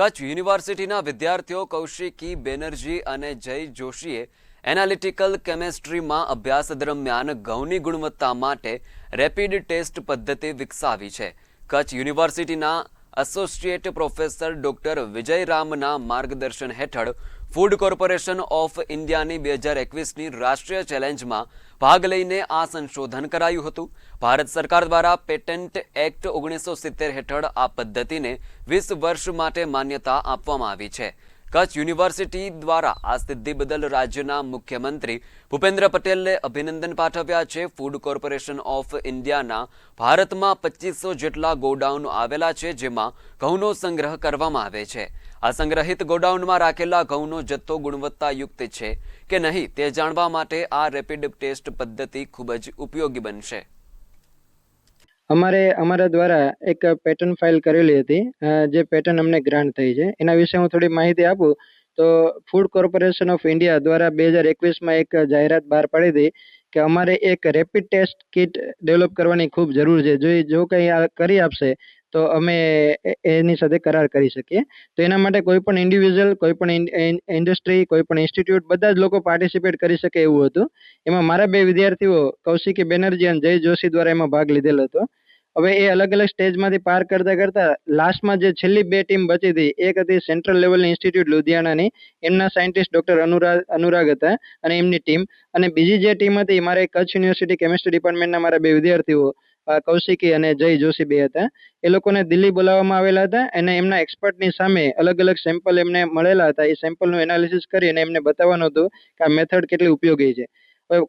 કચ્છ યુનિવર્સિટીના વિદ્યાર્થીઓ કૌશિકી બેનર્જી અને જય જોશીએ એનાલિટિકલ કેમેસ્ટ્રીમાં અભ્યાસ દરમિયાન ઘઉંની ગુણવત્તા માટે રેપિડ ટેસ્ટ પદ્ધતિ વિકસાવી છે। કચ્છ યુનિવર્સિટીના એસોસિએટ પ્રોફેસર ડોક્ટર વિજય રામના માર્ગદર્શન હેઠળ ફૂડ કોર્પોરેશન ઓફ ઇન્ડિયાની 2021ની રાષ્ટ્રીય ચેલેન્જમાં ભાગ લઈને આ સંશોધન કરાયું હતું। ભારત સરકાર દ્વારા પેટન્ટ એક્ટ 1970 હેઠળ આ પદ્ધતિને 20 વર્ષ માટે માન્યતા આપવામાં આવી છે। કચ્છ યુનિવર્સિટી દ્વારા આ સિદ્ધિ બદલ રાજ્યના મુખ્યમંત્રી ભૂપેન્દ્ર પટેલને અભિનંદન પાઠવ્યા છે। ફૂડ કોર્પોરેશન ઓફ ઇન્ડિયાના ભારતમાં 2500 જેટલા ગોડાઉન આવેલા છે, જેમાં ઘઉંનો સંગ્રહ કરવામાં આવે છે। આ સંગ્રહિત ગોડાઉનમાં રાખેલા ઘઉંનો જથ્થો ગુણવત્તાયુક્ત છે કે નહીં તે જાણવા માટે આ રેપિડ ટેસ્ટ પદ્ધતિ ખૂબ જ ઉપયોગી બનશે। અમારા દ્વારા એક પેટર્ન ફાઇલ કરેલી હતી, જે પેટર્ન અમને ગ્રાન્ટ થઈ છે। એના વિશે હું થોડી માહિતી આપું તો ફૂડ કોર્પોરેશન ઓફ ઇન્ડિયા દ્વારા 2021માં એક જાહેરાત બહાર પાડી હતી કે અમારે એક રેપિડ ટેસ્ટ કિટ ડેવલપ કરવાની ખૂબ જરૂર છે। જો કંઈ આ કરી આપશે તો અમે એની સાથે કરાર કરી શકીએ। તો એના માટે કોઈ પણ ઇન્ડિવિજ્યુઅલ, કોઈ પણ ઇન્ડસ્ટ્રી, કોઈ પણ ઇન્સ્ટિટ્યૂટ બધા જ લોકો પાર્ટિસિપેટ કરી શકે એવું હતું। એમાં મારા બે વિદ્યાર્થીઓ કૌશિકી બેનર્જી અને જય જોશી દ્વારા એમાં ભાગ લીધેલો હતો। હવે એ અલગ અલગ સ્ટેજમાંથી પાર કરતા લાસ્ટમાં જે છેલ્લી બે ટીમ બચી હતી, એક હતી સેન્ટ્રલ લેવલની ઇન્સ્ટિટ્યૂટ લુધિયાણાની, એમના સાયન્ટિસ્ટ ડોક્ટર અનુરાગ હતા અને એમની ટીમ, અને બીજી જે ટીમ હતી મારે કચ્છ યુનિવર્સિટી કેમિસ્ટ્રી ડિપાર્ટમેન્ટના મારા બે વિદ્યાર્થીઓ કૌશિકી અને જય જોશી બે હતા। એ લોકોને દિલ્હી બોલાવવામાં આવેલા હતા અને એમના એક્સપર્ટની સામે અલગ અલગ સેમ્પલ એમને મળેલા હતા। એ સેમ્પલનું એનાલિસિસ કરી અને એમને બતાવવાનું હતું કે આ મેથડ કેટલી ઉપયોગી છે।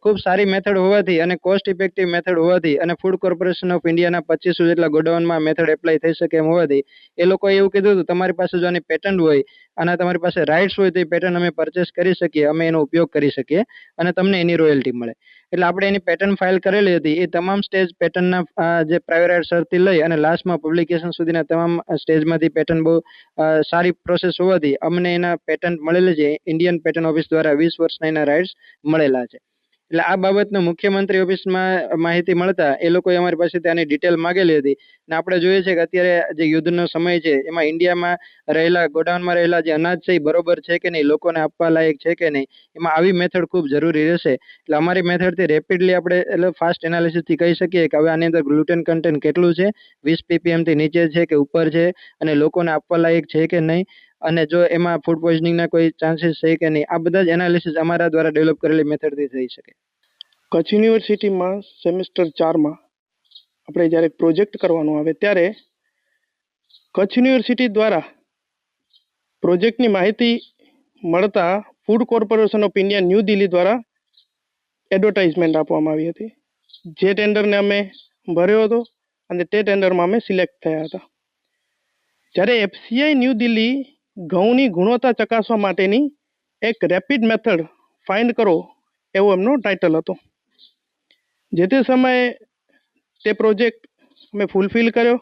ખૂબ સારી મેથડ હોવાથી અને કોસ્ટ ઇફેક્ટિવ મેથડ હોવાથી અને ફૂડ કોર્પોરેશન ઓફ ઇન્ડિયાના 2500 જેટલા ગોડાઉનમાં મેથડ એપ્લાય થઈ શકે એમ હોવાથી એ લોકોએ એવું કીધું હતું, તમારી પાસે જો આની પેટન્ટ હોય અને તમારી પાસે રાઇટ્સ હોય તો એ પેટન્ટ અમે પરચેસ કરી શકીએ, અમે એનો ઉપયોગ કરી શકીએ અને તમને એની રોયલ્ટી મળે। એટલે આપણે એની પેટન્ટ ફાઇલ કરેલી હતી। એ તમામ સ્ટેજ પેટન્ટના જે પ્રાયોરિટી સર્ચથી લઈ અને લાસ્ટમાં પબ્લિકેશન સુધીના તમામ સ્ટેજમાંથી પેટન્ટ બહુ સારી પ્રોસેસ હોવાથી અમને એના પેટન્ટ મળેલી છે। ઇન્ડિયન પેટન્ટ ઓફિસ દ્વારા 20 વર્ષના એના રાઇટ્સ મળેલા છે। એટલે આ બાબતનું મુખ્યમંત્રી ઓફિસમાં માહિતી મળતા એ લોકોએ અમારી પાસેથી આની ડિટેલ માંગેલી હતી અને આપણે જોઈએ છે કે અત્યારે જે યુદ્ધનો સમય છે એમાં ઇન્ડિયામાં રહેલા ગોડાઉનમાં રહેલા જે અનાજ છે એ બરોબર છે કે નહીં, લોકોને આપવા લાયક છે કે નહીં, એમાં આવી મેથડ ખૂબ જરૂરી રહેશે। એટલે અમારી મેથડથી રેપિડલી આપણે એટલે ફાસ્ટ એનાલિસિસથી કહી શકીએ કે હવે આની અંદર ગ્લુટેન કન્ટેન્ટ કેટલું છે, 20 ppmથી નીચે છે કે ઉપર છે, અને લોકોને આપવા લાયક છે કે નહીં, અને જો એમાં ફૂડ પોઈઝનિંગના કોઈ ચાન્સીસ છે કે નહીં, આ બધા જ એનાલિસિસ અમારા દ્વારા ડેવલપ કરેલી મેથડથી થઈ શકે। કચ્છ યુનિવર્સિટીમાં સેમેસ્ટર 4માં આપણે જ્યારે પ્રોજેક્ટ કરવાનું આવે ત્યારે કચ્છ યુનિવર્સિટી દ્વારા પ્રોજેક્ટની માહિતી મળતા food corporation of India new Delhi દ્વારા એડવર્ટાઇઝમેન્ટ આપવામાં આવી હતી, જે ટેન્ડરને અમે ભર્યો હતો અને તે ટેન્ડરમાં અમે સિલેક્ટ થયા હતા। જ્યારે FCI ન્યૂ દિલ્હી ઘઉંની ગુણવત્તા ચકાસવા માટેની એક રેપિડ મેથડ ફાઇન્ડ કરો એવો એમનો ટાઇટલ હતો। જે તે સમયે તે પ્રોજેક્ટ અમે ફૂલફિલ કર્યો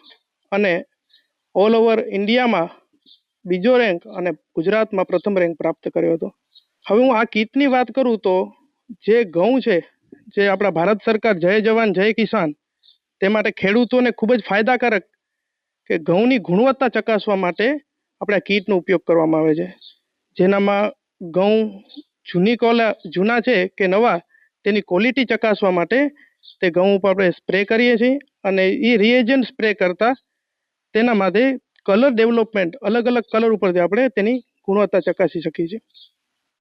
અને ઓલ ઓવર ઇન્ડિયામાં બીજો રેન્ક અને ગુજરાતમાં પ્રથમ રેન્ક પ્રાપ્ત કર્યો હતો। હવે હું આ કીટની વાત કરું તો જે ઘઉં છે, જે આપણા ભારત સરકાર જય જવાન જય કિસાન, તે માટે ખેડૂતોને ખૂબ જ ફાયદાકારક કે ઘઉંની ગુણવત્તા ચકાસવા માટે આપણે આ કીટનો ઉપયોગ કરવામાં આવે છે, જેનામાં ઘઉં જૂના છે કે નવા તેની ક્વોલિટી ચકાસવા માટે તે ઘઉં ઉપર આપણે સ્પ્રે કરીએ છીએ અને એ રિએજન્ટ સ્પ્રે કરતા તેના માટે કલર ડેવલપમેન્ટ, અલગ અલગ કલર ઉપરથી આપણે તેની ગુણવત્તા ચકાસી શકીએ છીએ।